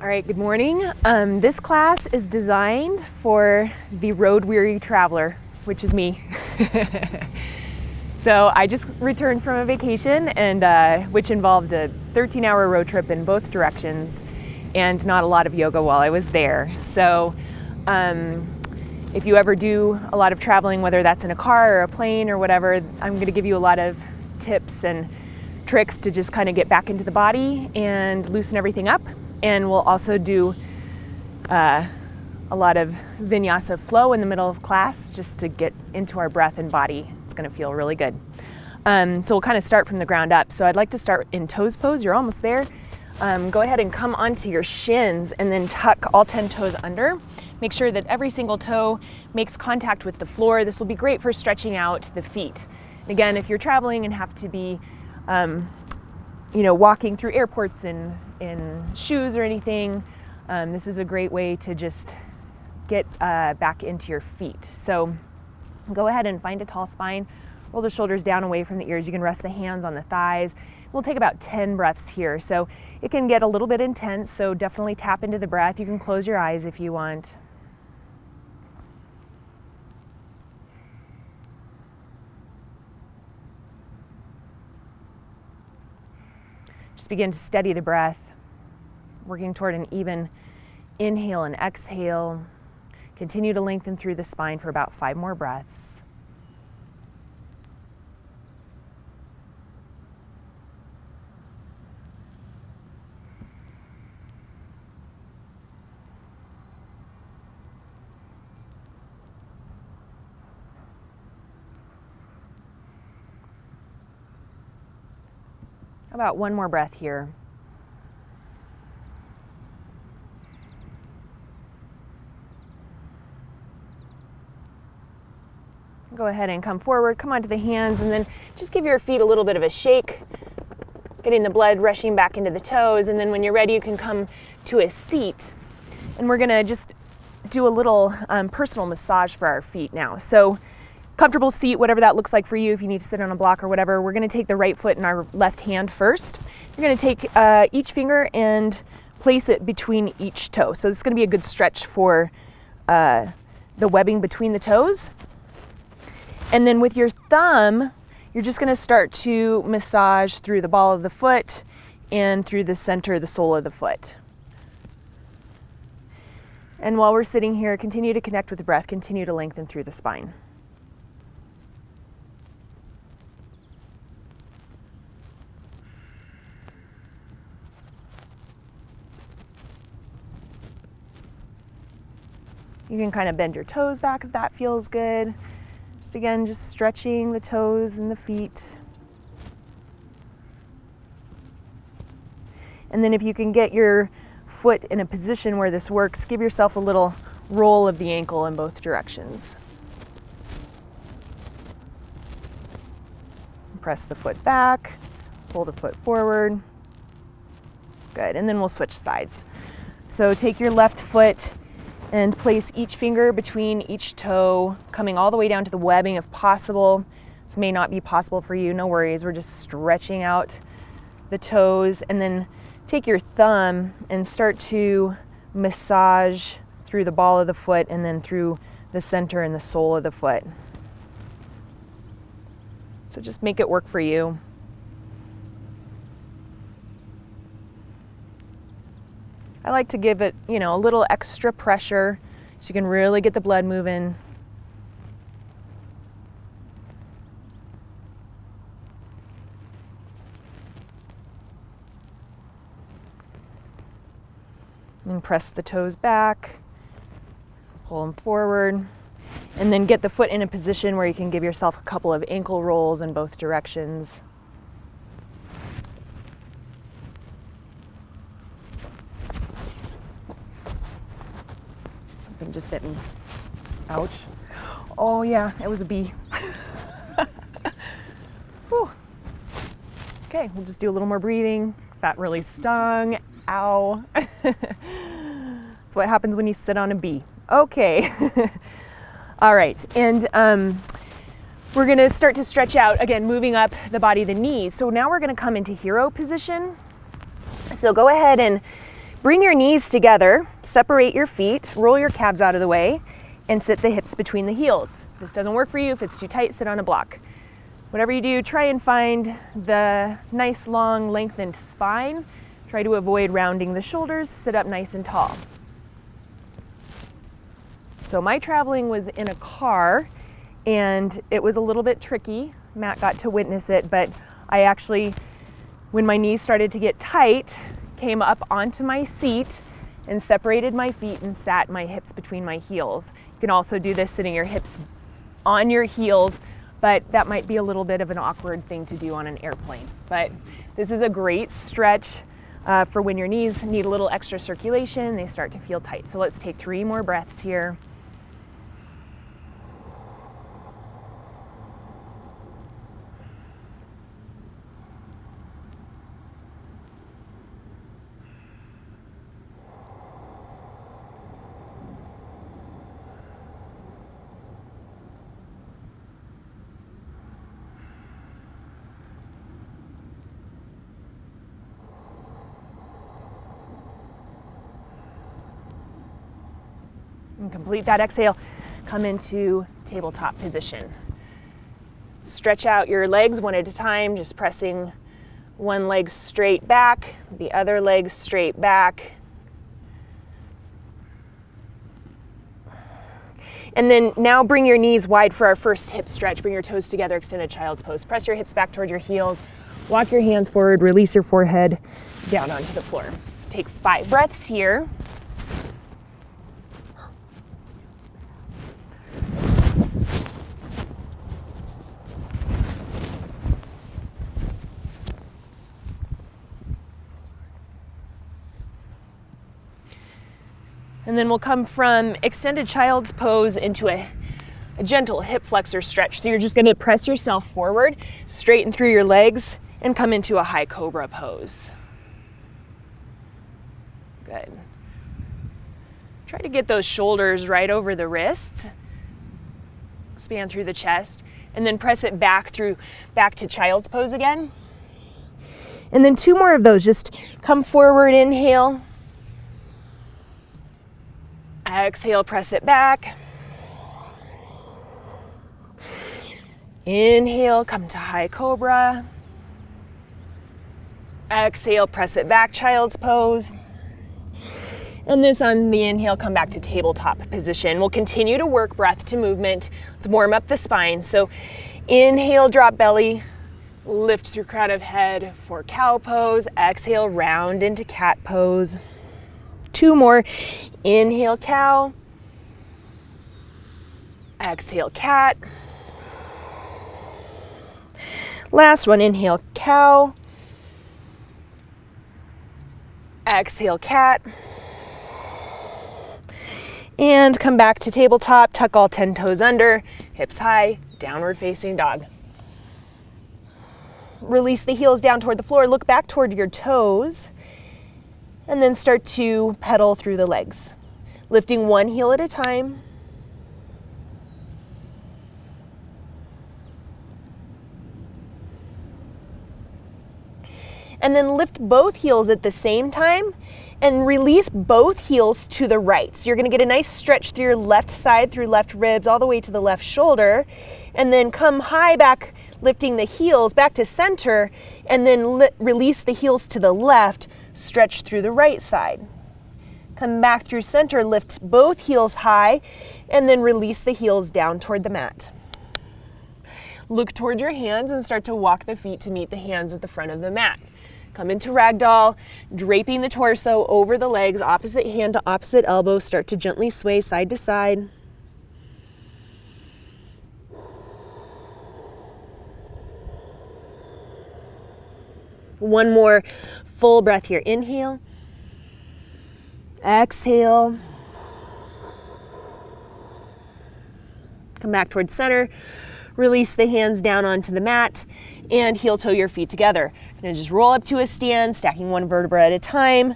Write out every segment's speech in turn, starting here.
All right, good morning. This class is designed for the road-weary traveler, which is me. So I just returned from a vacation, and which involved a 13-hour road trip in both directions and not a lot of yoga while I was there. So if you ever do a lot of traveling, whether that's in a car or a plane or whatever, I'm going to give you a lot of tips and tricks to just kind of get back into the body and loosen everything up. And we'll also do a lot of vinyasa flow in the middle of class just to get into our breath and body. It's going to feel really good. So we'll kind of start from the ground up. So I'd like to start in toes pose. You're almost there. Go ahead and come onto your shins and then tuck all 10 toes under. Make sure that every single toe makes contact with the floor. This will be great for stretching out the feet. Again, if you're traveling and have to be walking through airports in shoes or anything, this is a great way to just get back into your feet. So go ahead and find a tall spine, roll the shoulders down away from the ears. You can rest the hands on the thighs. We'll take about 10 breaths here. So it can get a little bit intense, so definitely tap into the breath. You can close your eyes if you want. Just begin to steady the breath, working toward an even inhale and exhale. Continue to lengthen through the spine for about 5 more breaths. About 1 more breath here. Go ahead and come forward, come onto the hands, and then just give your feet a little bit of a shake, getting the blood rushing back into the toes. And then when you're ready, you can come to a seat. And we're gonna just do a little personal massage for our feet now. So comfortable seat, whatever that looks like for you. If you need to sit on a block or whatever, we're going to take the right foot in our left hand first. You're going to take each finger and place it between each toe. So this is going to be a good stretch for the webbing between the toes. And then with your thumb, you're just going to start to massage through the ball of the foot and through the center, the sole of the foot. And while we're sitting here, continue to connect with the breath, continue to lengthen through the spine. You can kind of bend your toes back if that feels good. Just stretching the toes and the feet. And then if you can get your foot in a position where this works, give yourself a little roll of the ankle in both directions. Press the foot back, pull the foot forward. Good, and then we'll switch sides. So take your left foot and place each finger between each toe, coming all the way down to the webbing if possible. This may not be possible for you, no worries. We're just stretching out the toes, and then take your thumb and start to massage through the ball of the foot and then through the center and the sole of the foot. So just make it work for you. I like to give it, a little extra pressure so you can really get the blood moving. And press the toes back, pull them forward, and then get the foot in a position where you can give yourself a couple of ankle rolls in both directions. Something just bit me. Ouch. Oh yeah, it was a bee. Whew. Okay, we'll just do a little more breathing. That really stung. Ow. That's what happens when you sit on a bee. Okay. All right, and we're gonna start to stretch out, again, moving up the body, the knees. So now we're gonna come into hero position. So go ahead and Bring your knees together, separate your feet, roll your calves out of the way, and sit the hips between the heels. If this doesn't work for you, if it's too tight, sit on a block. Whatever you do, try and find the nice, long, lengthened spine. Try to avoid rounding the shoulders, sit up nice and tall. So my traveling was in a car, and it was a little bit tricky. Matt got to witness it, but I actually, when my knees started to get tight, came up onto my seat and separated my feet and sat my hips between my heels. You can also do this sitting your hips on your heels, but that might be a little bit of an awkward thing to do on an airplane. But this is a great stretch for when your knees need a little extra circulation, they start to feel tight. So let's take 3 more breaths here. And complete that exhale, come into tabletop position. Stretch out your legs one at a time, just pressing one leg straight back, the other leg straight back. And then now bring your knees wide for our first hip stretch. Bring your toes together, extended child's pose. Press your hips back toward your heels. Walk your hands forward, release your forehead down onto the floor. Take 5 breaths here. And then we'll come from extended child's pose into a gentle hip flexor stretch. So you're just gonna press yourself forward, straighten through your legs, and come into a high cobra pose. Good. Try to get those shoulders right over the wrists. Expand through the chest, and then press it back to child's pose again. And then 2 more of those. Just come forward, inhale. Exhale, press it back. Inhale, come to high cobra. Exhale, press it back, child's pose. And this on the inhale, come back to tabletop position. We'll continue to work breath to movement. Let's warm up the spine. So inhale, drop belly, lift through crown of head for cow pose. Exhale, round into cat pose. 2 more. Inhale, cow. Exhale, cat. Last one, inhale, cow. Exhale, cat. And come back to tabletop, tuck all 10 toes under, hips high, downward facing dog. Release the heels down toward the floor, look back toward your toes, and then start to pedal through the legs. Lifting one heel at a time. And then lift both heels at the same time and release both heels to the right. So you're gonna get a nice stretch through your left side, through left ribs, all the way to the left shoulder, and then come high back, lifting the heels back to center, and then release the heels to the left, stretch through the right side. Come back through center, lift both heels high, and then release the heels down toward the mat. Look toward your hands and start to walk the feet to meet the hands at the front of the mat. Come into ragdoll, draping the torso over the legs, opposite hand to opposite elbow. Start to gently sway side to side. One more full breath here. Inhale. Exhale. Come back towards center. Release the hands down onto the mat and heel toe your feet together. You're gonna just roll up to a stand, stacking one vertebra at a time.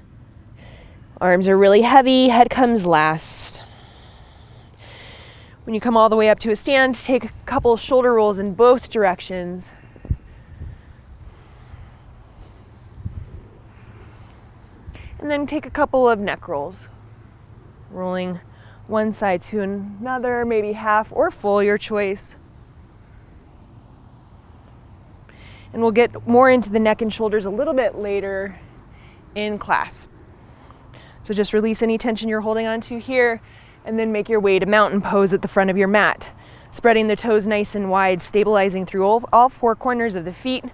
Arms are really heavy, head comes last. When you come all the way up to a stand, take a couple shoulder rolls in both directions. And then take a couple of neck rolls. Rolling one side to another, maybe half or full, your choice. And we'll get more into the neck and shoulders a little bit later in class. So just release any tension you're holding onto here, and then make your way to mountain pose at the front of your mat. Spreading the toes nice and wide, stabilizing through all four corners of the feet.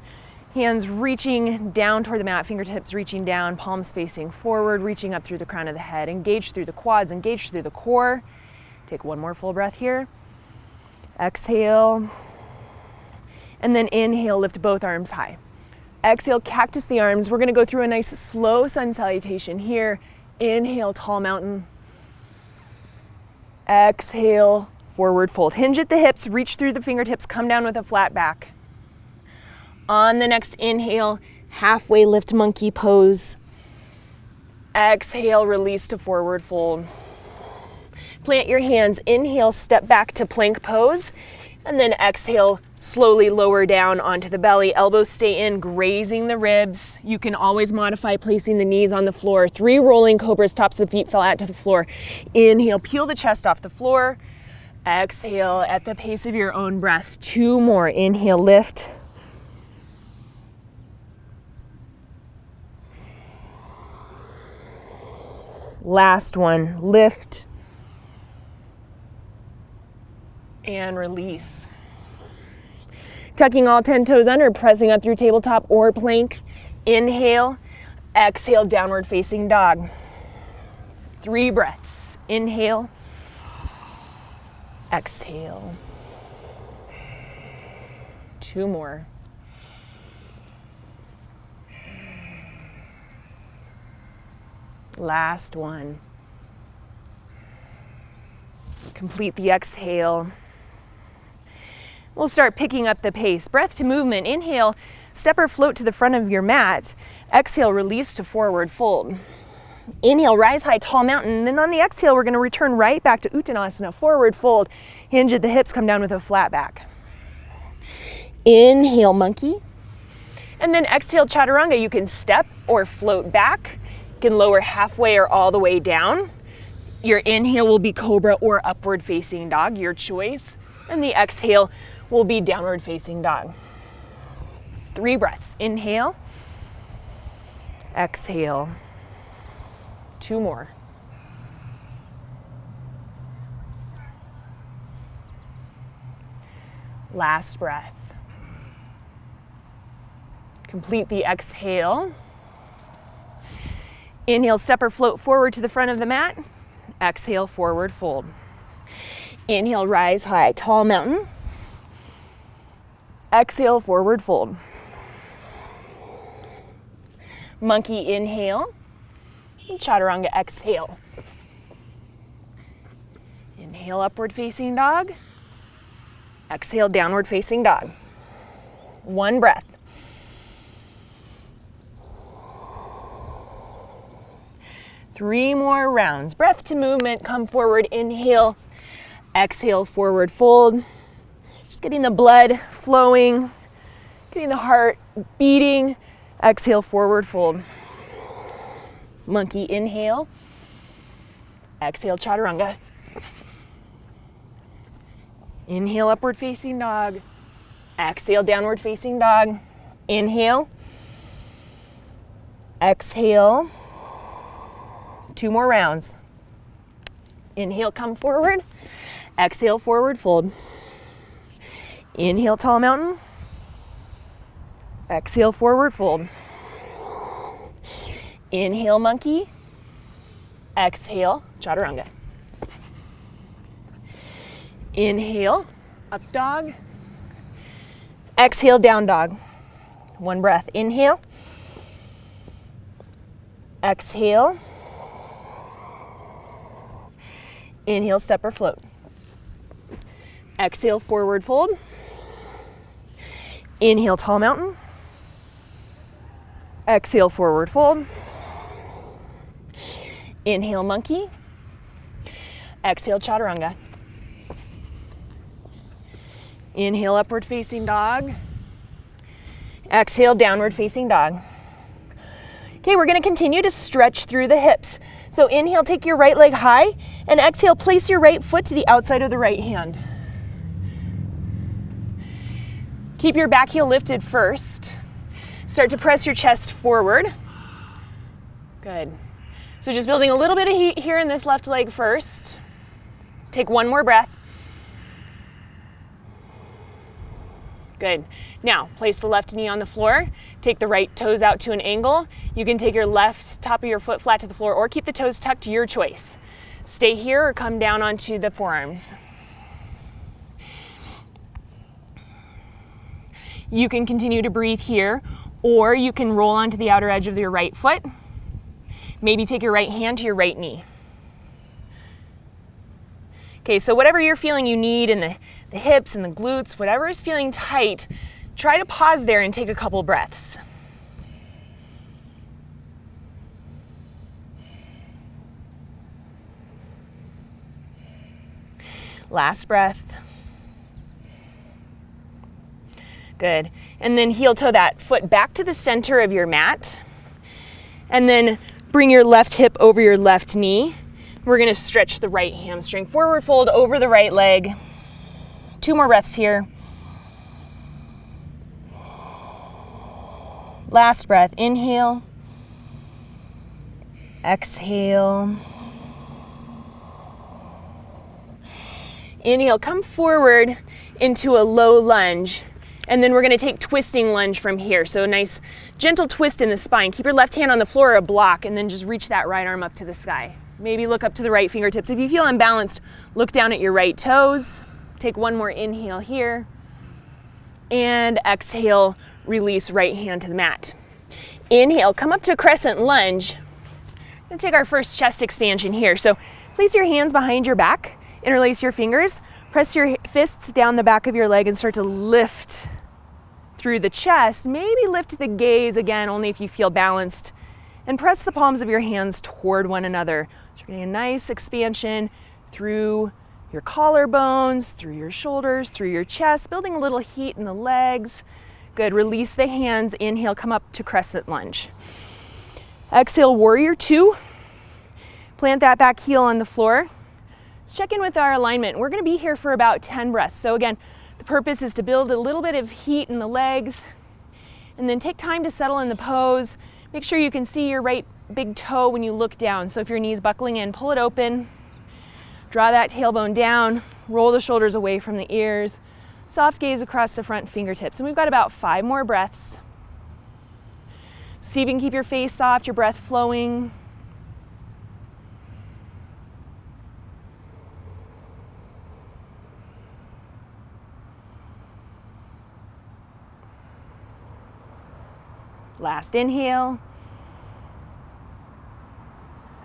Hands reaching down toward the mat, fingertips reaching down, palms facing forward, reaching up through the crown of the head. Engage through the quads, engage through the core. Take one more full breath here. Exhale. And then inhale, lift both arms high. Exhale, cactus the arms. We're gonna go through a nice slow sun salutation here. Inhale, tall mountain. Exhale, forward fold. Hinge at the hips, reach through the fingertips, come down with a flat back. On the next inhale, halfway lift monkey pose. Exhale, release to forward fold. Plant your hands, inhale, step back to plank pose, and then exhale, slowly lower down onto the belly. Elbows stay in, grazing the ribs. You can always modify placing the knees on the floor. 3 rolling cobras, tops of the feet fell out to the floor. Inhale, peel the chest off the floor. Exhale at the pace of your own breath. 2 more. Inhale, lift. Last one, lift. And release. Tucking all 10 toes under, pressing up through tabletop or plank. Inhale, exhale, downward facing dog. 3 breaths. Inhale, exhale. 2 more. Last one. Complete the exhale. We'll start picking up the pace. Breath to movement. Inhale, step or float to the front of your mat. Exhale, release to forward fold. Inhale, rise high, tall mountain. And then on the exhale, we're gonna return right back to Uttanasana, forward fold. Hinge at the hips, come down with a flat back. Inhale, monkey. And then exhale, chaturanga. You can step or float back. You can lower halfway or all the way down. Your inhale will be cobra or upward facing dog, your choice. And the exhale will be downward facing dog. 3 breaths. Inhale, exhale. 2 more. Last breath. Complete the exhale. Inhale, step or float forward to the front of the mat. Exhale, forward fold. Inhale, rise high, tall mountain. Exhale, forward fold. Monkey, inhale. Chaturanga, exhale. Inhale, upward facing dog. Exhale, downward facing dog. 1 breath. Three more rounds. Breath to movement, come forward, inhale, exhale, forward fold. Just getting the blood flowing, getting the heart beating. Exhale, forward fold. Monkey, inhale. Exhale, chaturanga. Inhale, upward facing dog. Exhale, downward facing dog. Inhale. Exhale. 2 more rounds. Inhale, come forward. Exhale, forward fold. Inhale, tall mountain. Exhale, forward fold. Inhale, monkey. Exhale, chaturanga. Inhale, up dog. Exhale, down dog. 1 breath. Inhale. Exhale. Inhale, step or float. Exhale, forward fold. Inhale, tall mountain. Exhale, forward fold. Inhale, monkey. Exhale, chaturanga. Inhale, upward facing dog. Exhale, downward facing dog. Okay, we're gonna continue to stretch through the hips. So inhale, take your right leg high, and exhale, place your right foot to the outside of the right hand. Keep your back heel lifted first. Start to press your chest forward. Good. So just building a little bit of heat here in this left leg first. Take one more breath. Good. Now, place the left knee on the floor. Take the right toes out to an angle. You can take your left top of your foot flat to the floor or keep the toes tucked, your choice. Stay here or come down onto the forearms. You can continue to breathe here, or you can roll onto the outer edge of your right foot. Maybe take your right hand to your right knee. Okay, so whatever you're feeling you need in the hips and the glutes, whatever is feeling tight, try to pause there and take a couple breaths. Last breath. Good. And then heel toe that foot back to the center of your mat. And then bring your left hip over your left knee. We're going to stretch the right hamstring. Forward fold over the right leg. 2 more breaths here. Last breath. Inhale. Exhale. Inhale, come forward into a low lunge. And then we're going to take twisting lunge from here. So a nice gentle twist in the spine. Keep your left hand on the floor or a block, and then just reach that right arm up to the sky. Maybe look up to the right fingertips. If you feel unbalanced, look down at your right toes. Take one more inhale here. And exhale, release right hand to the mat. Inhale, come up to crescent lunge. We're going to take our first chest expansion here. So place your hands behind your back, interlace your fingers, press your fists down the back of your leg and start to lift through the chest. Maybe lift the gaze again, only if you feel balanced. And press the palms of your hands toward one another. So you're getting a nice expansion through your collarbones, through your shoulders, through your chest, building a little heat in the legs. Good, release the hands. Inhale, come up to crescent lunge. Exhale, warrior 2. Plant that back heel on the floor. Let's check in with our alignment. We're gonna be here for about 10 breaths. So again, the purpose is to build a little bit of heat in the legs and then take time to settle in the pose. Make sure you can see your right big toe when you look down. So if your knee's buckling in, pull it open, draw that tailbone down, roll the shoulders away from the ears, soft gaze across the front fingertips. And we've got about 5 more breaths. See if you can keep your face soft, your breath flowing. Last inhale.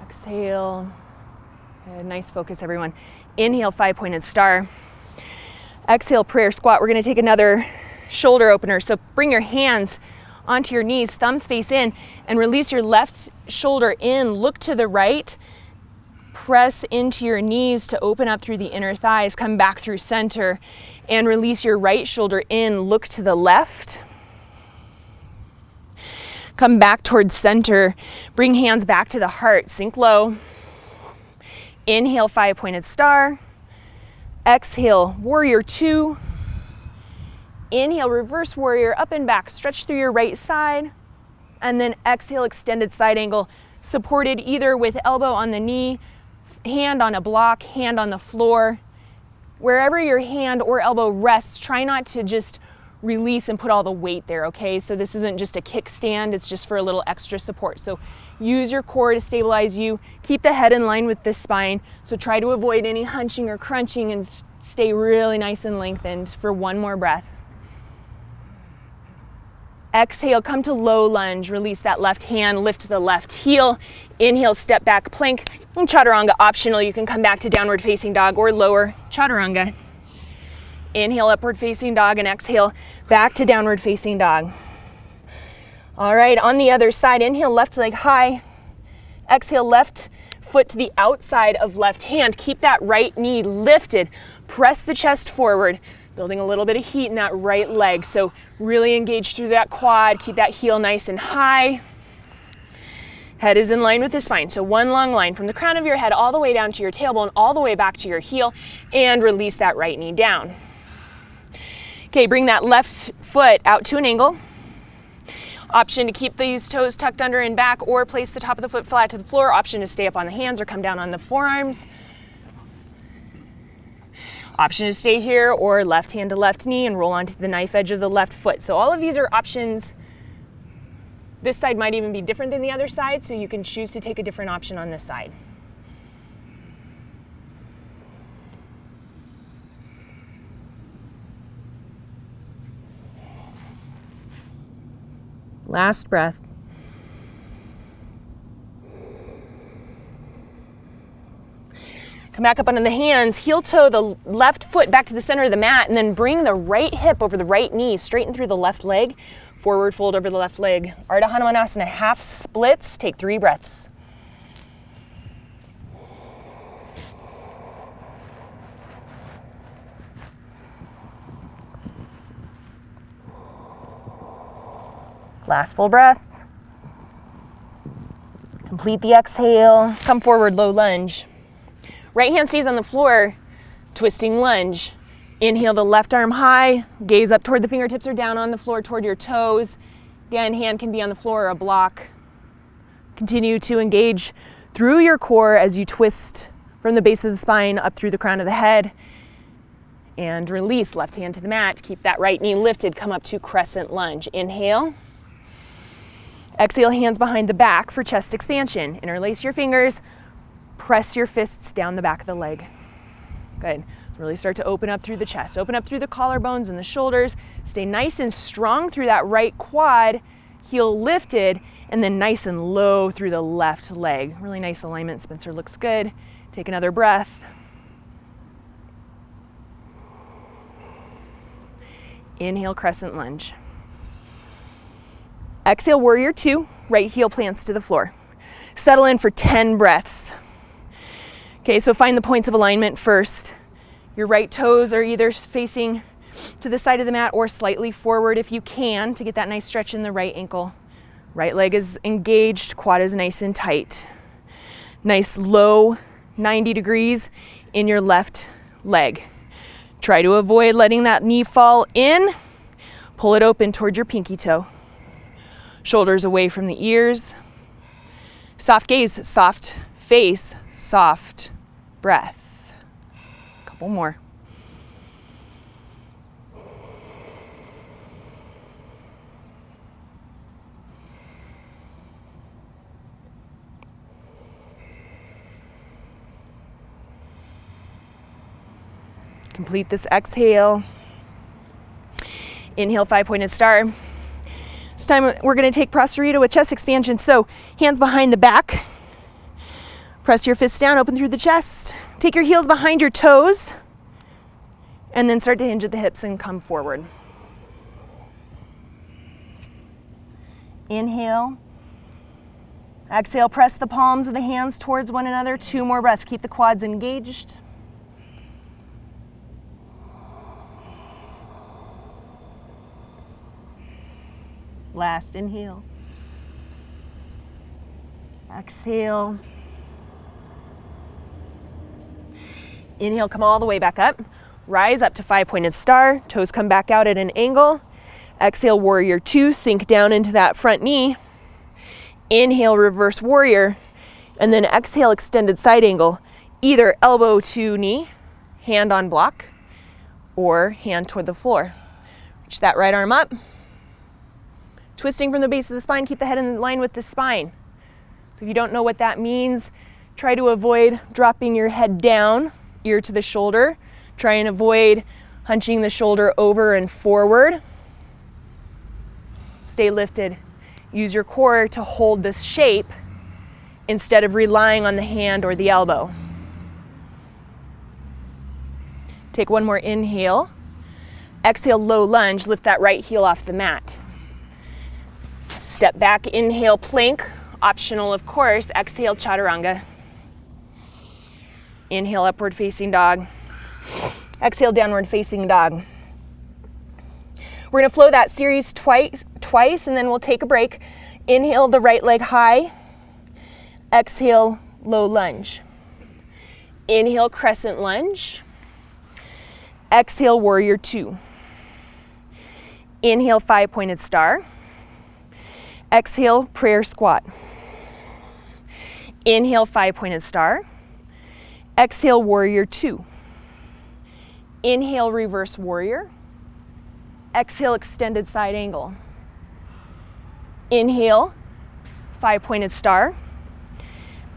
Exhale. Good. Nice focus, everyone. Inhale, 5-pointed star. Exhale, prayer squat. We're going to take another shoulder opener. So bring your hands onto your knees, thumbs face in, and release your left shoulder in. Look to the right. Press into your knees to open up through the inner thighs. Come back through center and release your right shoulder in. Look to the left. Come back towards center. Bring hands back to the heart. Sink low. Inhale, 5-pointed star. Exhale, warrior 2. Inhale, reverse warrior, up and back. Stretch through your right side. And then exhale, extended side angle. Supported either with elbow on the knee, hand on a block, hand on the floor. Wherever your hand or elbow rests, try not to just release and put all the weight there, okay? So this isn't just a kickstand, it's just for a little extra support. So use your core to stabilize you. Keep the head in line with the spine. So try to avoid any hunching or crunching and stay really nice and lengthened for 1 more breath. Exhale, come to low lunge. Release that left hand, lift the left heel. Inhale, step back, plank. And chaturanga, optional. You can come back to downward facing dog or lower chaturanga. Inhale, upward facing dog, and exhale, back to downward facing dog. All right, on the other side, inhale, left leg high. Exhale, left foot to the outside of left hand. Keep that right knee lifted. Press the chest forward, building a little bit of heat in that right leg. So really engage through that quad. Keep that heel nice and high. Head is in line with the spine, so one long line from the crown of your head all the way down to your tailbone, all the way back to your heel, and release that right knee down. Okay, bring that left foot out to an angle. Option to keep these toes tucked under and back, or place the top of the foot flat to the floor. Option to stay up on the hands or come down on the forearms. Option to stay here, or left hand to left knee and roll onto the knife edge of the left foot. So all of these are options. This side might even be different than the other side, so you can choose to take a different option on this side. Last breath. Come back up onto the hands, heel toe the left foot back to the center of the mat, and then bring the right hip over the right knee, straighten through the left leg, forward fold over the left leg. Ardha Hanumanasana, half splits, take 3 breaths. Last full breath. Complete the exhale. Come forward, low lunge. Right hand stays on the floor, twisting lunge. Inhale the left arm high, gaze up toward the fingertips or down on the floor toward your toes. Again, hand can be on the floor or a block. Continue to engage through your core as you twist from the base of the spine up through the crown of the head. And release, left hand to the mat. Keep that right knee lifted, come up to crescent lunge. Inhale. Exhale, hands behind the back for chest expansion. Interlace your fingers, press your fists down the back of the leg. Good. Really start to open up through the chest, open up through the collarbones and the shoulders. Stay nice and strong through that right quad, heel lifted, and then nice and low through the left leg. Really nice alignment. Spencer looks good. Take another breath. Inhale, crescent lunge. Exhale, warrior 2, right heel plants to the floor. Settle in for 10 breaths. Okay, so find the points of alignment first. Your right toes are either facing to the side of the mat or slightly forward if you can to get that nice stretch in the right ankle. Right leg is engaged, quad is nice and tight. Nice low 90 degrees in your left leg. Try to avoid letting that knee fall in. Pull it open toward your pinky toe. Shoulders away from the ears. Soft gaze, soft face, soft breath. Couple more. Complete this exhale. Inhale, 5-pointed star. This time we're going to take Prasarita with chest expansion. So hands behind the back. Press your fists down, open through the chest. Take your heels behind your toes. And then start to hinge at the hips and come forward. Inhale. Exhale, press the palms of the hands towards one another. 2 more breaths. Keep the quads engaged. Last inhale. Exhale. Inhale, come all the way back up. Rise up to 5-pointed star. Toes come back out at an angle. Exhale, warrior 2. Sink down into that front knee. Inhale, reverse warrior. And then exhale, extended side angle. Either elbow to knee, hand on block, or hand toward the floor. Reach that right arm up. Twisting from the base of the spine, keep the head in line with the spine. So if you don't know what that means, try to avoid dropping your head down, ear to the shoulder. Try and avoid hunching the shoulder over and forward. Stay lifted. Use your core to hold this shape instead of relying on the hand or the elbow. Take one more inhale. Exhale, low lunge. Lift that right heel off the mat. Step back, inhale, plank. Optional, of course. Exhale, chaturanga. Inhale, upward facing dog. Exhale, downward facing dog. We're going to flow that series twice, and then we'll take a break. Inhale the right leg high. Exhale, low lunge. Inhale, crescent lunge. Exhale, warrior two. Inhale, five-pointed star. Exhale, prayer squat. Inhale, five-pointed star. Exhale, warrior two. Inhale, reverse warrior. Exhale, extended side angle. Inhale, five-pointed star.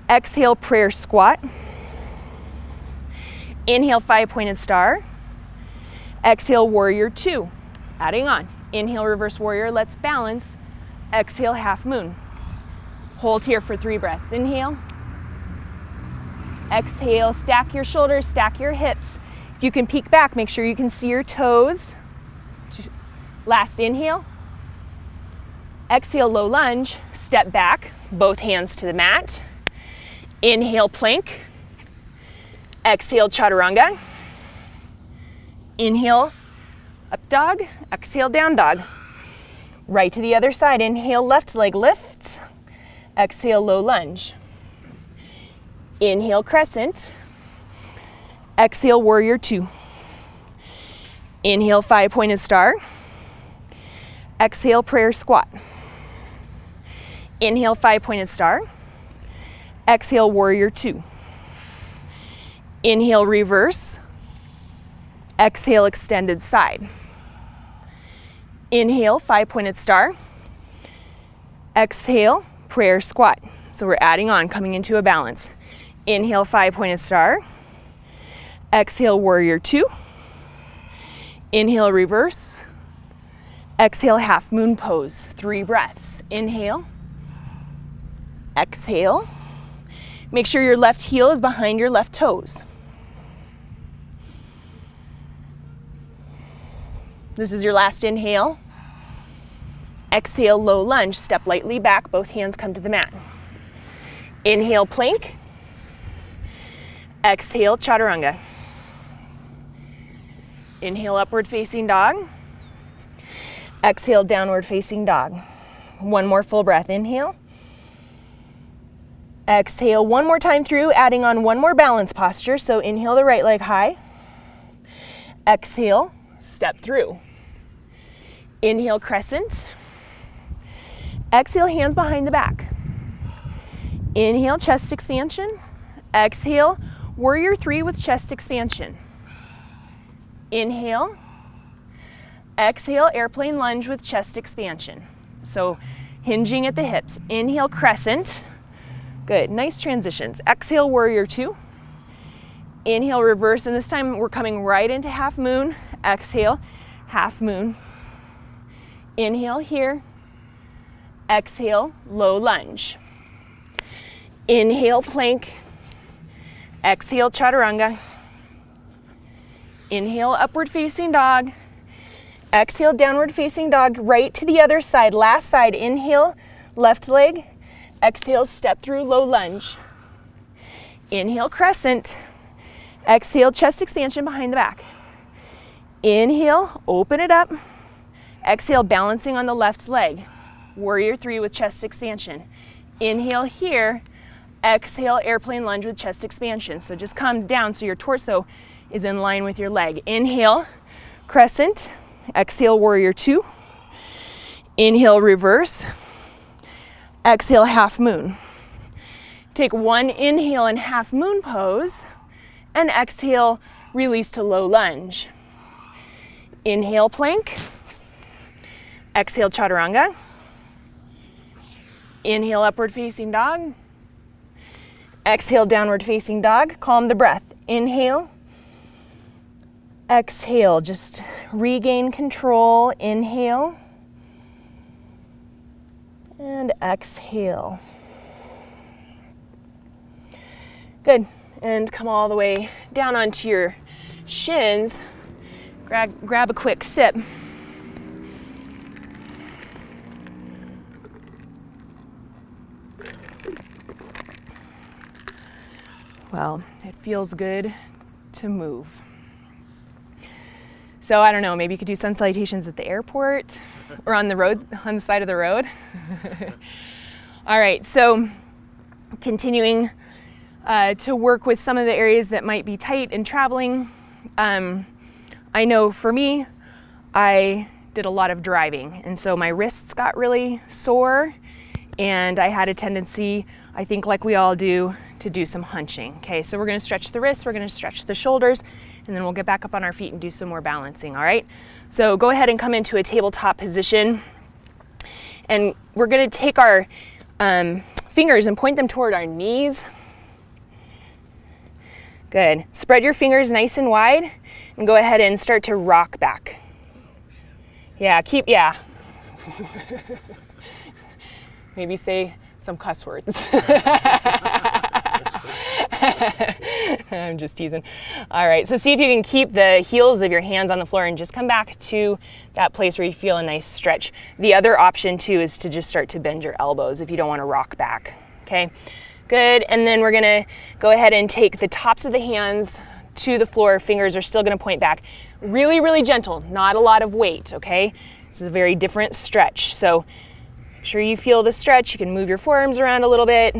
Exhale, prayer squat. Inhale, five-pointed star. Exhale, warrior two. Adding on. Inhale, reverse warrior. Let's balance. Exhale, half moon. Hold here for 3 breaths. Inhale. Exhale, stack your shoulders, stack your hips. If you can peek back, make sure you can see your toes. Last inhale. Exhale, low lunge. Step back, both hands to the mat. Inhale, plank. Exhale, chaturanga. Inhale, up dog. Exhale, down dog. Right to the other side. Inhale, left leg lifts. Exhale, low lunge. Inhale, crescent. Exhale, warrior two. Inhale, five-pointed star. Exhale, prayer squat. Inhale, five-pointed star. Exhale, warrior two. Inhale, reverse. Exhale, extended side. Inhale, five-pointed star. Exhale, prayer squat. So we're adding on, coming into a balance. Inhale, five-pointed star. Exhale, warrior two. Inhale, reverse. Exhale, half moon pose. 3 breaths. Inhale. Exhale. Make sure your left heel is behind your left toes. This is your last inhale. Exhale, low lunge. Step lightly back. Both hands come to the mat. Inhale, plank. Exhale, chaturanga. Inhale, upward facing dog. Exhale, downward facing dog. 1 more full breath. Inhale. Exhale, 1 more time through, adding on 1 more balance posture. So inhale the right leg high. Exhale, step through. Inhale, crescent. Exhale, hands behind the back. Inhale, chest expansion. Exhale, warrior three with chest expansion. Inhale. Exhale, airplane lunge with chest expansion. So hinging at the hips. Inhale, crescent. Good, nice transitions. Exhale, warrior two. Inhale, reverse, and this time we're coming right into half moon. Exhale, half moon. Inhale here. Exhale, low lunge. Inhale, plank. Exhale, chaturanga. Inhale, upward facing dog. Exhale, downward facing dog, right to the other side. Last side, inhale, left leg. Exhale, step through, low lunge. Inhale, crescent. Exhale, chest expansion behind the back. Inhale, open it up. Exhale, balancing on the left leg. Warrior three with chest expansion. Inhale here. Exhale, airplane lunge with chest expansion. So just come down so your torso is in line with your leg. Inhale, crescent. Exhale, warrior two. Inhale, reverse. Exhale, half moon. Take 1 inhale in half moon pose, and exhale, release to low lunge. Inhale, plank. Exhale, chaturanga. Inhale, upward facing dog. Exhale, downward facing dog. Calm the breath. Inhale. Exhale, just regain control. Inhale. And exhale. Good. And come all the way down onto your shins. Grab a quick sip. Well, it feels good to move. So I don't know, maybe you could do sun salutations at the airport or on the road, on the side of the road. All right, so Continuing to work with some of the areas that might be tight and traveling. I know for me, I did a lot of driving, and so my wrists got really sore, and I had a tendency, I think like we all do, to do some hunching. Okay, so we're gonna stretch the wrists, we're gonna stretch the shoulders, and then we'll get back up on our feet and do some more balancing, all right? So go ahead and come into a tabletop position, and we're gonna take our fingers and point them toward our knees. Good. Spread your fingers nice and wide, and go ahead and start to rock back. Yeah, maybe say some cuss words. I'm just teasing. All right, so see if you can keep the heels of your hands on the floor and just come back to that place where you feel a nice stretch. The other option too is to just start to bend your elbows if you don't want to rock back, okay? Good, and then we're gonna go ahead and take the tops of the hands to the floor. Fingers are still gonna point back. Really, really gentle, not a lot of weight, okay? This is a very different stretch, so make sure you feel the stretch. You can move your forearms around a little bit.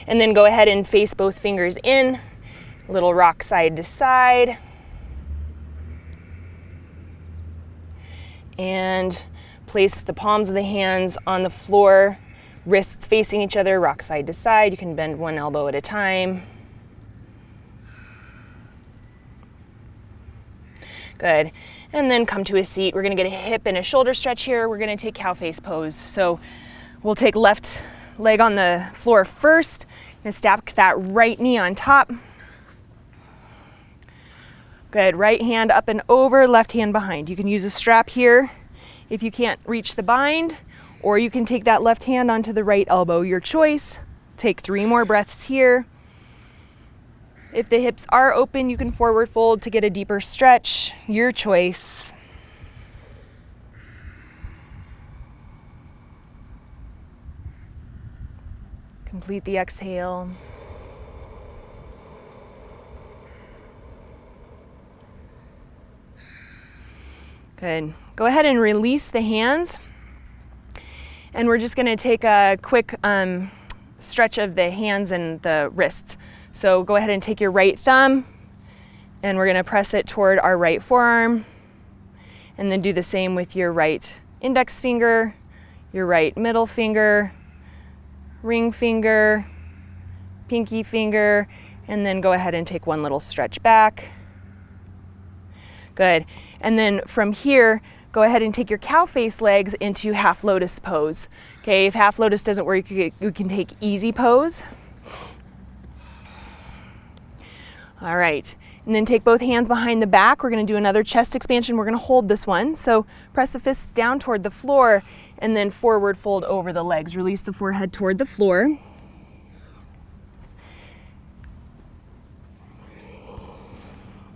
And then go ahead and face both fingers in, little rock side to side. And place the palms of the hands on the floor, wrists facing each other, rock side to side. You can bend one elbow at a time. Good. And then come to a seat. We're gonna get a hip and a shoulder stretch here. We're gonna take cow face pose. So we'll take left leg on the floor first. Gonna stack that right knee on top. Good. Right hand up and over, left hand behind. You can use a strap here if you can't reach the bind, or you can take that left hand onto the right elbow, your choice. Take 3 more breaths here. If the hips are open, you can forward fold to get a deeper stretch, your choice. Complete the exhale. Good. Go ahead and release the hands. And we're just gonna take a quick stretch of the hands and the wrists. So go ahead and take your right thumb, and we're gonna press it toward our right forearm. And then do the same with your right index finger, your right middle finger, ring finger, pinky finger, and then go ahead and take one little stretch back. Good. And then from here, go ahead and take your cow face legs into half lotus pose. Okay, if half lotus doesn't work, you can take easy pose. All right, and then take both hands behind the back. We're gonna do another chest expansion. We're gonna hold this one. So press the fists down toward the floor and then forward fold over the legs. Release the forehead toward the floor.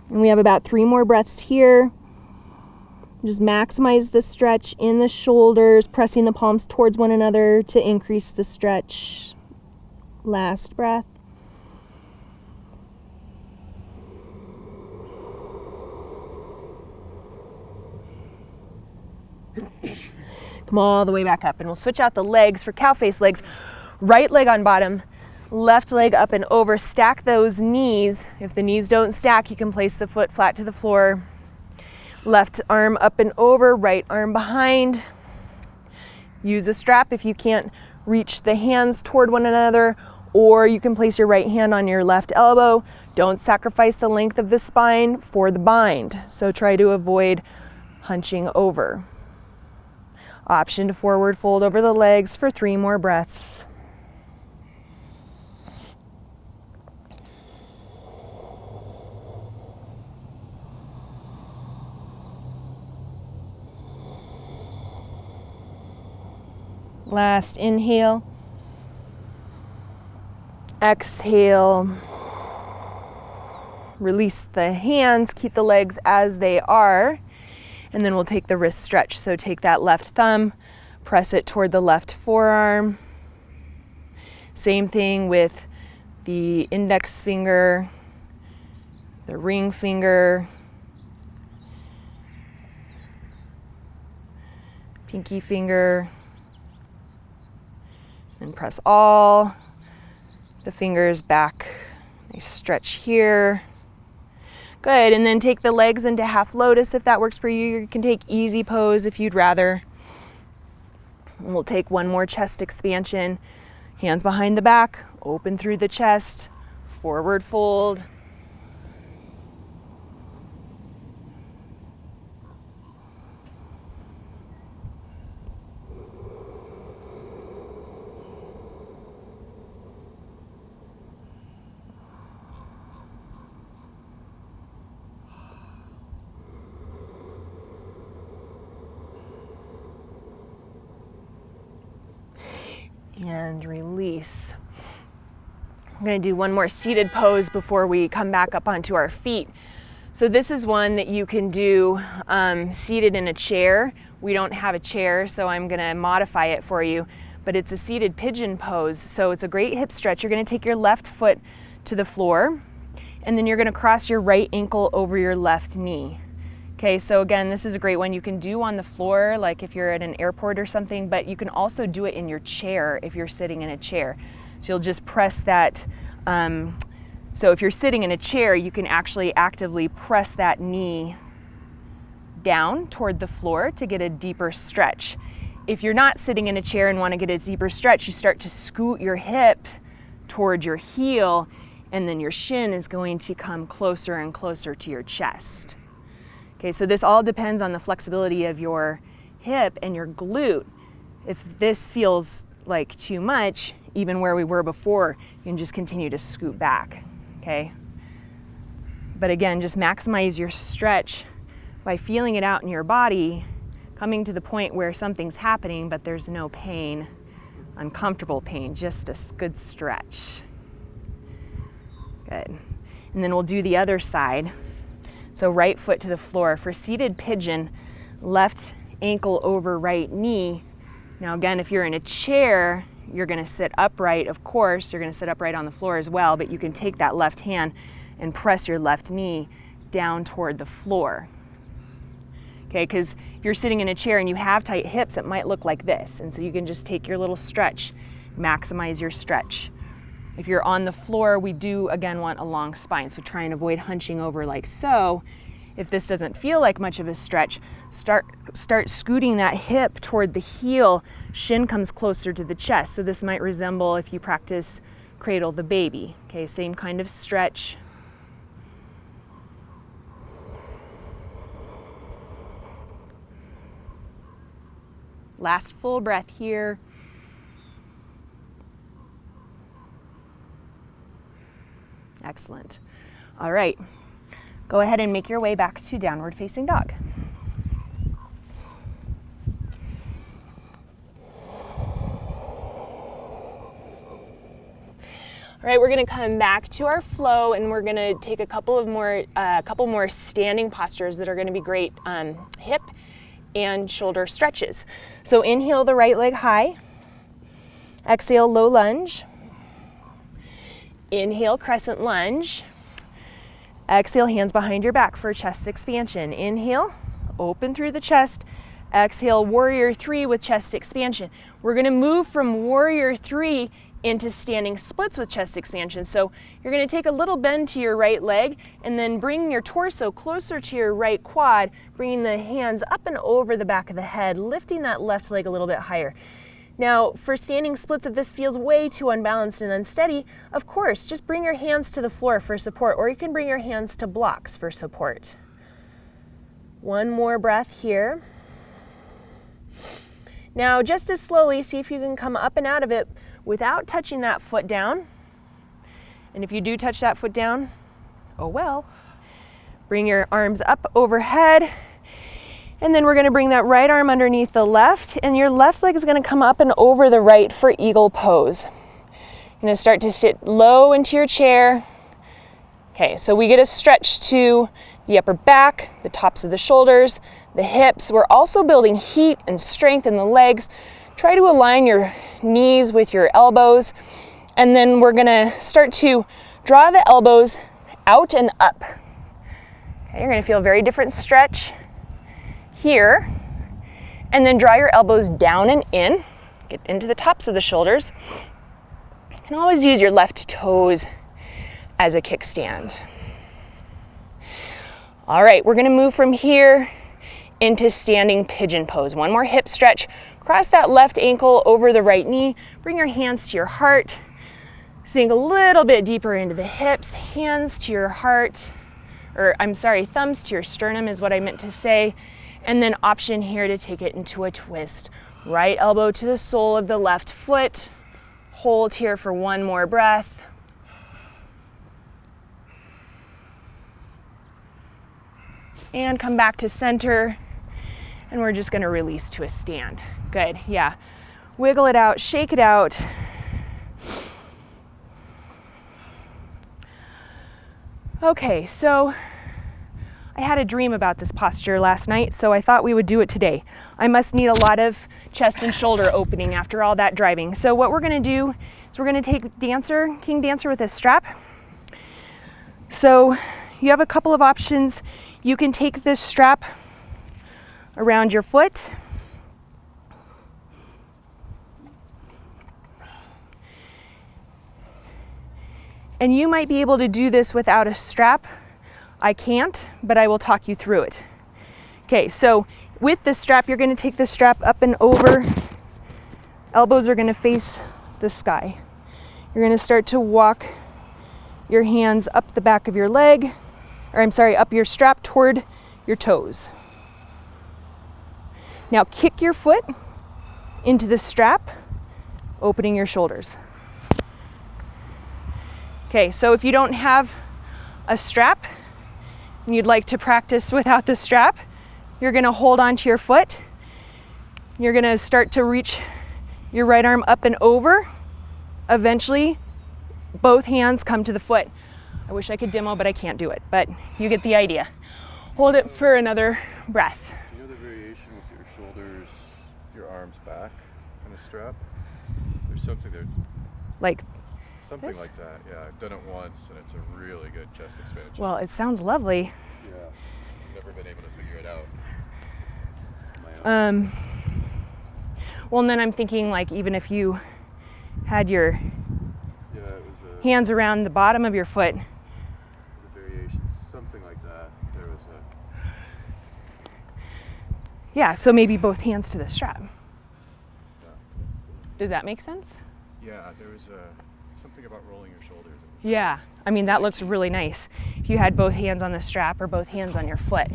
And we have about 3 more breaths here. Just maximize the stretch in the shoulders, pressing the palms towards one another to increase the stretch. Last breath. Come all the way back up, and we'll switch out the legs for cow face legs. Right leg on bottom, left leg up and over. Stack those knees. If the knees don't stack, you can place the foot flat to the floor. Left arm up and over, right arm behind. Use a strap if you can't reach the hands toward one another, or you can place your right hand on your left elbow. Don't sacrifice the length of the spine for the bind, so try to avoid hunching over. Option to forward fold over the legs for 3 more breaths. Last inhale. Exhale. Release the hands, keep the legs as they are. And then we'll take the wrist stretch. So take that left thumb, press it toward the left forearm. Same thing with the index finger, the ring finger, pinky finger, press all the fingers back. Nice stretch here. Good, and then take the legs into half lotus if that works for you. You can take easy pose if you'd rather. And we'll take one more chest expansion. Hands behind the back, open through the chest, forward fold. And release. I'm going to do one more seated pose before we come back up onto our feet. So this is one that you can do seated in a chair. We don't have a chair, so I'm going to modify it for you, but it's a seated pigeon pose. So it's a great hip stretch. You're going to take your left foot to the floor, and then you're going to cross your right ankle over your left knee. Okay, so again, this is a great one you can do on the floor, like if you're at an airport or something, but you can also do it in your chair if you're sitting in a chair. So you'll just press that. So if you're sitting in a chair, you can actually actively press that knee down toward the floor to get a deeper stretch. If you're not sitting in a chair and want to get a deeper stretch, you start to scoot your hip toward your heel, and then your shin is going to come closer and closer to your chest. Okay, so this all depends on the flexibility of your hip and your glute. If this feels like too much, even where we were before, you can just continue to scoot back, okay? But again, just maximize your stretch by feeling it out in your body, coming to the point where something's happening, but there's no pain, uncomfortable pain, just a good stretch. Good. And then we'll do the other side. So right foot to the floor. For seated pigeon, left ankle over right knee. Now again, if you're in a chair, you're going to sit upright, of course. You're going to sit upright on the floor as well, but you can take that left hand and press your left knee down toward the floor. Okay, because if you're sitting in a chair and you have tight hips, it might look like this. And so you can just take your little stretch, maximize your stretch. If you're on the floor, we do, again, want a long spine, so try and avoid hunching over like so. If this doesn't feel like much of a stretch, start scooting that hip toward the heel. Shin comes closer to the chest, so this might resemble if you practice Cradle the baby. Okay, same kind of stretch. Last full breath here. Excellent. All right, go ahead and make your way back to downward facing dog. All right, we're gonna come back to our flow, and we're gonna take a couple more standing postures that are gonna be great hip and shoulder stretches. So inhale the right leg high, exhale low lunge. Inhale, crescent lunge. Exhale, hands behind your back for chest expansion. Inhale, open through the chest. Exhale, warrior three with chest expansion. We're gonna move from warrior three into standing splits with chest expansion. So you're gonna take a little bend to your right leg and then bring your torso closer to your right quad, bringing the hands up and over the back of the head, lifting that left leg a little bit higher. Now, for standing splits, if this feels way too unbalanced and unsteady, of course, just bring your hands to the floor for support, or you can bring your hands to blocks for support. One more breath here. Now, just as slowly, see if you can come up and out of it without touching that foot down. And if you do touch that foot down, oh well. Bring your arms up overhead. And then we're gonna bring that right arm underneath the left, and your left leg is gonna come up and over the right for eagle pose. You're gonna start to sit low into your chair. Okay, so we get a stretch to the upper back, the tops of the shoulders, the hips. We're also building heat and strength in the legs. Try to align your knees with your elbows, and then we're gonna start to draw the elbows out and up. Okay, you're gonna feel a very different stretch here, and then draw your elbows down and in. Get into the tops of the shoulders. You can always use your left toes as a kickstand. All right, we're gonna move from here into standing pigeon pose. One more hip stretch. Cross that left ankle over the right knee. Bring your hands to your heart. Sink a little bit deeper into the hips. Hands to your heart, or I'm sorry, thumbs to your sternum is what I meant to say. And then option here to take it into a twist. Right elbow to the sole of the left foot. Hold here for one more breath. And come back to center. And we're just gonna release to a stand. Good, yeah. Wiggle it out, shake it out. Okay, so I had a dream about this posture last night, so I thought we would do it today. I must need a lot of chest and shoulder opening after all that driving. So what we're gonna do is we're gonna take King Dancer with a strap. So you have a couple of options. You can take this strap around your foot. And you might be able to do this without a strap. I can't, but I will talk you through it. Okay, so with the strap, you're gonna take the strap up and over. Elbows are gonna face the sky. You're gonna start to walk your hands up the back of your leg, or I'm sorry, up your strap toward your toes. Now kick your foot into the strap, opening your shoulders. Okay, so if you don't have a strap and you'd like to practice without the strap, you're gonna hold onto your foot. You're gonna start to reach your right arm up and over. Eventually, both hands come to the foot. I wish I could demo, but I can't do it, but you get the idea. Hold it for another breath. You know the variation with your shoulders, your arms back kind of strap? There's something there. Like something this? Like that, yeah. I've done it once and it's a really good chest expansion. Well, it sounds lovely. Yeah, I've never been able to figure it out. Well, and then I'm thinking like even if you had your hands around the bottom of your foot. It was a variation, something like that. There was a... Yeah, so maybe both hands to the strap. Yeah, that's cool. Does that make sense? Yeah, there was something about rolling your shoulders. Yeah, I mean that looks really nice. If you had both hands on the strap or both hands on your foot.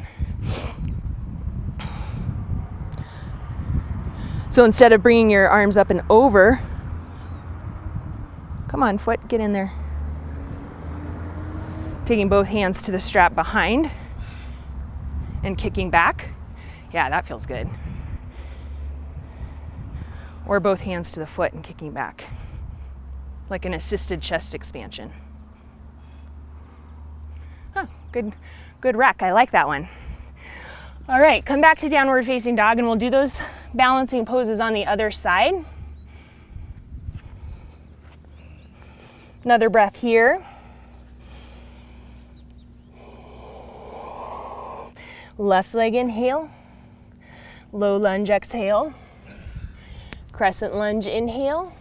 So instead of bringing your arms up and over, come on, foot, get in there. Taking both hands to the strap behind and kicking back. Yeah, that feels good. Or both hands to the foot and kicking back. Like an assisted chest expansion. Huh, good rec, I like that one. All right, come back to downward facing dog and we'll do those balancing poses on the other side. Another breath here. Left leg inhale. Low lunge exhale. Crescent lunge inhale.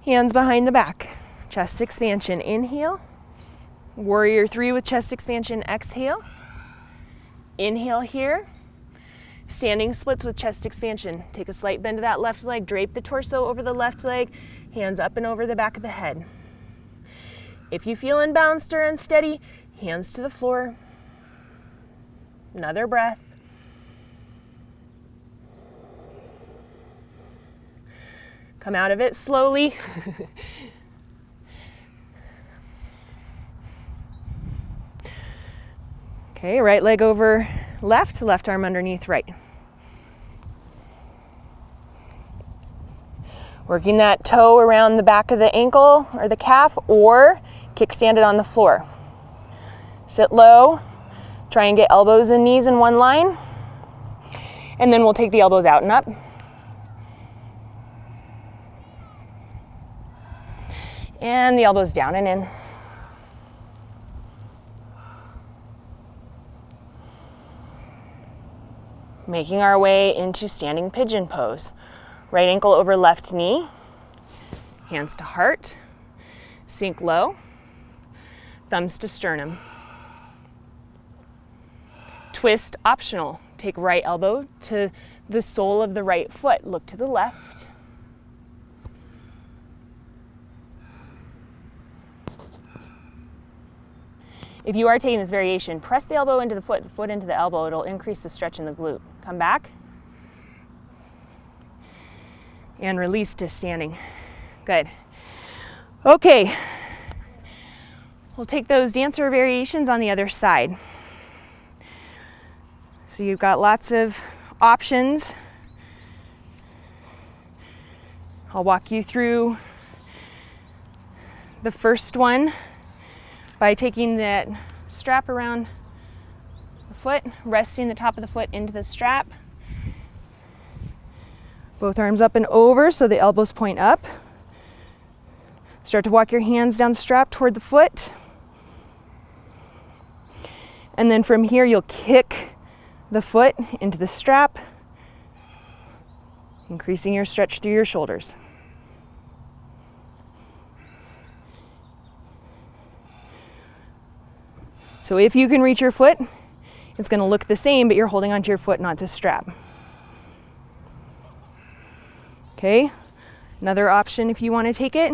Hands behind the back. Chest expansion inhale. Warrior 3 with chest expansion exhale. Inhale here. Standing splits with chest expansion. Take a slight bend to that left leg. Drape the torso over the left leg. Hands up and over the back of the head. If you feel unbalanced or unsteady, hands to the floor. Another breath. Come out of it slowly. Okay, right leg over left, left arm underneath right. Working that toe around the back of the ankle or the calf, or kickstand it on the floor. Sit low, try and get elbows and knees in one line, and then we'll take the elbows out and up. And the elbows down and in. Making our way into standing pigeon pose. Right ankle over left knee, hands to heart, sink low, thumbs to sternum. Twist optional. Take right elbow to the sole of the right foot. Look to the left. If you are taking this variation, press the elbow into the foot into the elbow. It'll increase the stretch in the glute. Come back. And release to standing. Good. Okay. We'll take those dancer variations on the other side. So you've got lots of options. I'll walk you through the first one by taking that strap around the foot, resting the top of the foot into the strap. Both arms up and over so the elbows point up. Start to walk your hands down the strap toward the foot. And then from here you'll kick the foot into the strap, increasing your stretch through your shoulders. So if you can reach your foot, it's going to look the same, but you're holding onto your foot, not the strap. Okay, another option if you want to take it,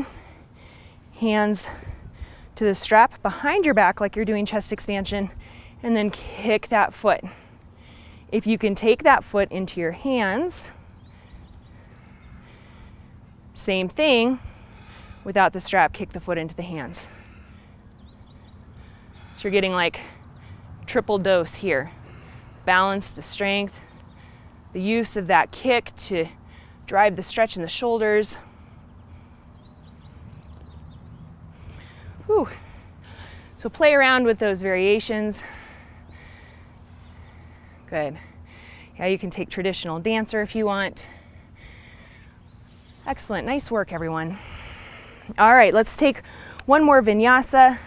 hands to the strap behind your back like you're doing chest expansion, and then kick that foot. If you can take that foot into your hands, same thing, without the strap, kick the foot into the hands. So you're getting like triple dose here. Balance the strength, the use of that kick to drive the stretch in the shoulders. Whew. So play around with those variations. Good. Yeah, you can take traditional dancer if you want. Excellent. Nice work, everyone. All right, let's take one more vinyasa.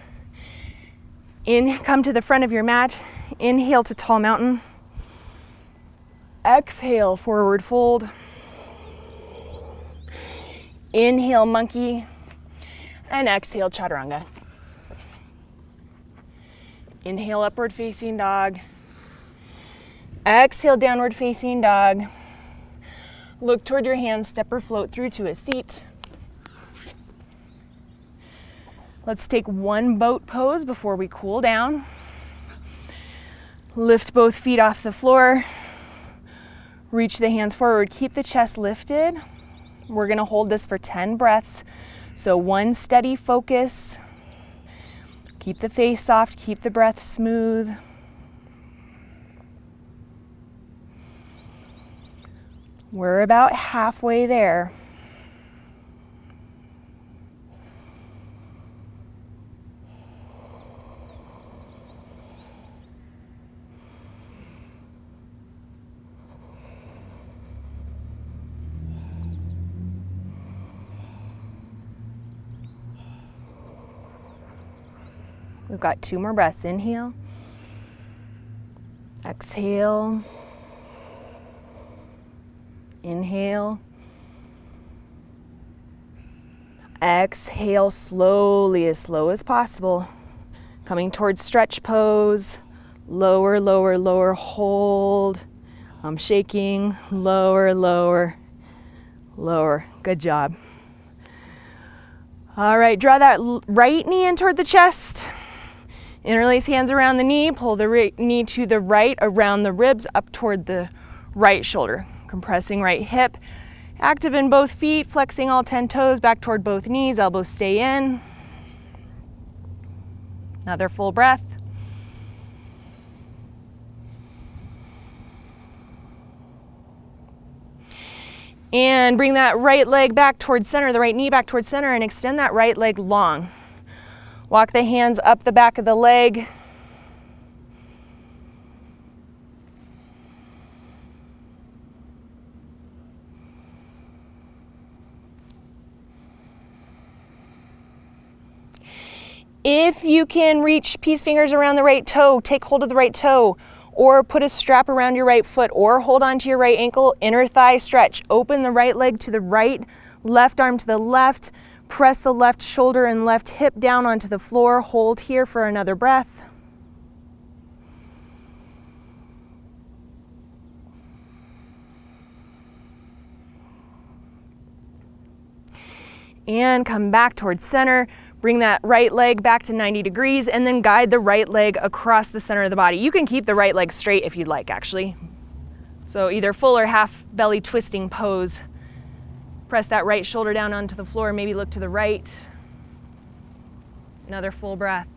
Come to the front of your mat. Inhale to tall mountain. Exhale, forward fold. Inhale, monkey. And exhale, chaturanga. Inhale, upward facing dog. Exhale, downward facing dog. Look toward your hands, step or float through to a seat. Let's take one boat pose before we cool down. Lift both feet off the floor. Reach the hands forward, keep the chest lifted. We're gonna hold this for 10 breaths. So one steady focus. Keep the face soft, keep the breath smooth. We're about halfway there. We've got 2 more breaths. Inhale. Exhale. Inhale. Exhale slowly, as slow as possible. Coming towards stretch pose. Lower, lower, lower, hold. I'm shaking. Lower, lower, lower. Good job. All right, draw that right knee in toward the chest. Interlace hands around the knee, pull the right knee to the right, around the ribs, up toward the right shoulder. Compressing right hip, active in both feet, flexing all 10 toes, back toward both knees, elbows stay in. Another full breath. And bring that right leg back towards center, the right knee back towards center, and extend that right leg long. Walk the hands up the back of the leg. If you can reach peace fingers around the right toe, take hold of the right toe, or put a strap around your right foot, or hold onto your right ankle, inner thigh stretch. Open the right leg to the right, left arm to the left, press the left shoulder and left hip down onto the floor. Hold here for another breath. And come back towards center. Bring that right leg back to 90 degrees and then guide the right leg across the center of the body. You can keep the right leg straight if you'd like, actually. So either full or half belly twisting pose. Press that right shoulder down onto the floor, maybe look to the right. Another full breath.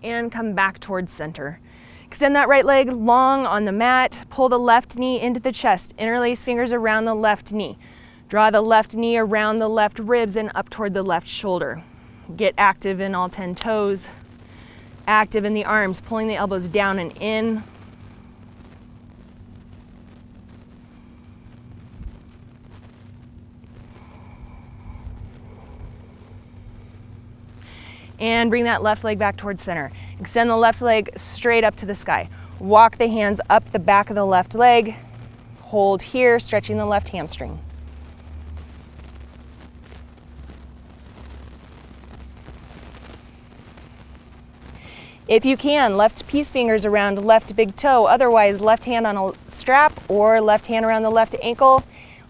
And come back towards center. Extend that right leg long on the mat. Pull the left knee into the chest. Interlace fingers around the left knee. Draw the left knee around the left ribs and up toward the left shoulder. Get active in all 10 toes. Active in the arms, pulling the elbows down and in. And bring that left leg back towards center. Extend the left leg straight up to the sky. Walk the hands up the back of the left leg. Hold here, stretching the left hamstring. If you can, left peace fingers around left big toe. Otherwise, left hand on a strap or left hand around the left ankle.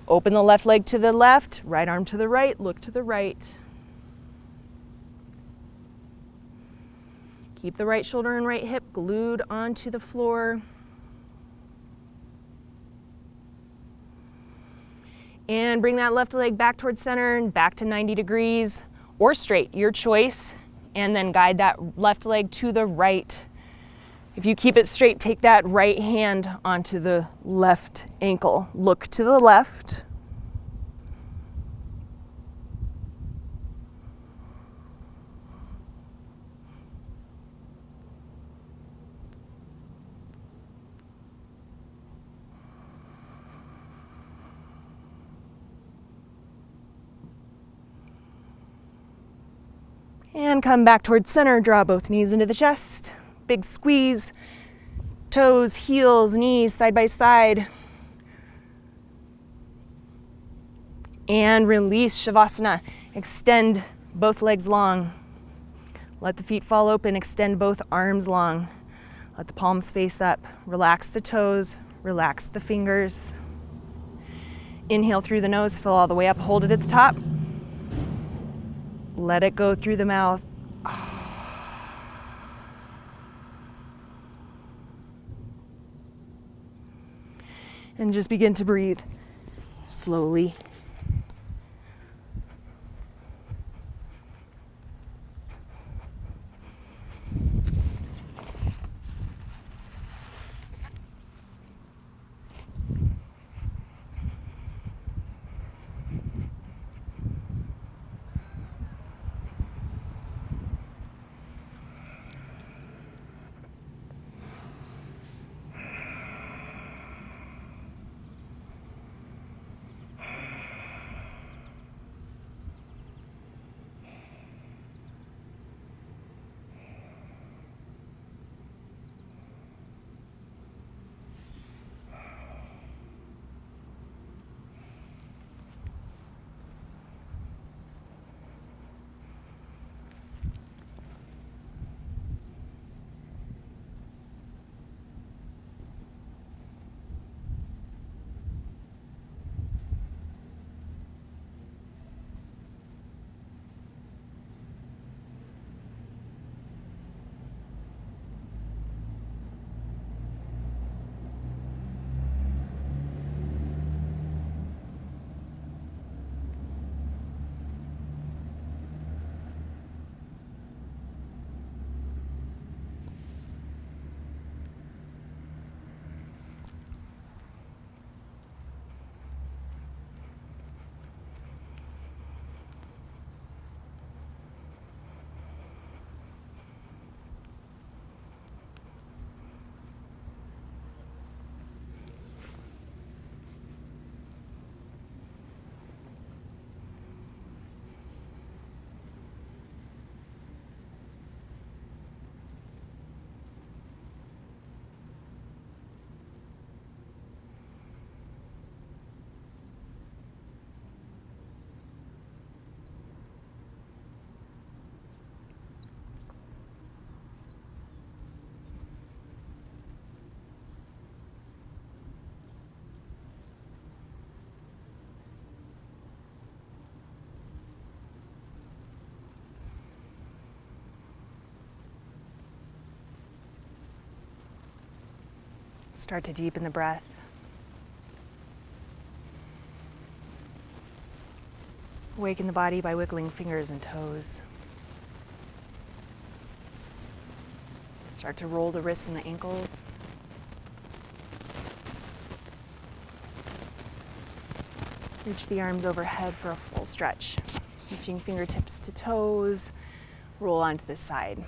Open the left leg to the left, right arm to the right, look to the right. Keep the right shoulder and right hip glued onto the floor. And bring that left leg back towards center and back to 90 degrees or straight, your choice. And then guide that left leg to the right. If you keep it straight, take that right hand onto the left ankle. Look to the left. And come back towards center, draw both knees into the chest. Big squeeze, toes, heels, knees, side by side. And release, Shavasana. Extend both legs long. Let the feet fall open, extend both arms long. Let the palms face up. Relax the toes, relax the fingers. Inhale through the nose, fill all the way up, hold it at the top. Let it go through the mouth. And just begin to breathe slowly. Start to deepen the breath. Awaken the body by wiggling fingers and toes. Start to roll the wrists and the ankles. Reach the arms overhead for a full stretch. Reaching fingertips to toes, roll onto the side.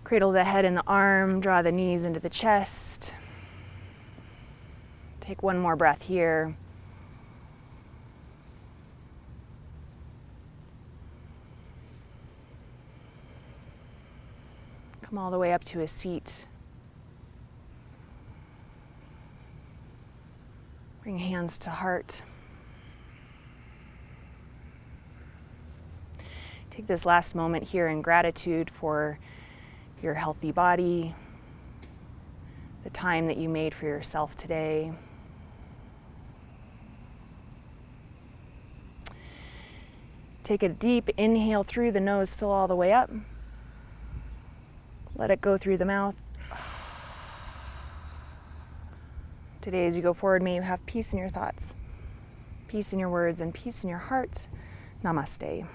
Cradle the head in the arm, draw the knees into the chest. Take one more breath here. Come all the way up to a seat. Bring hands to heart. Take this last moment here in gratitude for your healthy body, the time that you made for yourself today. Take a deep inhale through the nose, fill all the way up. Let it go through the mouth. Today, as you go forward, may you have peace in your thoughts, peace in your words, and peace in your heart. Namaste.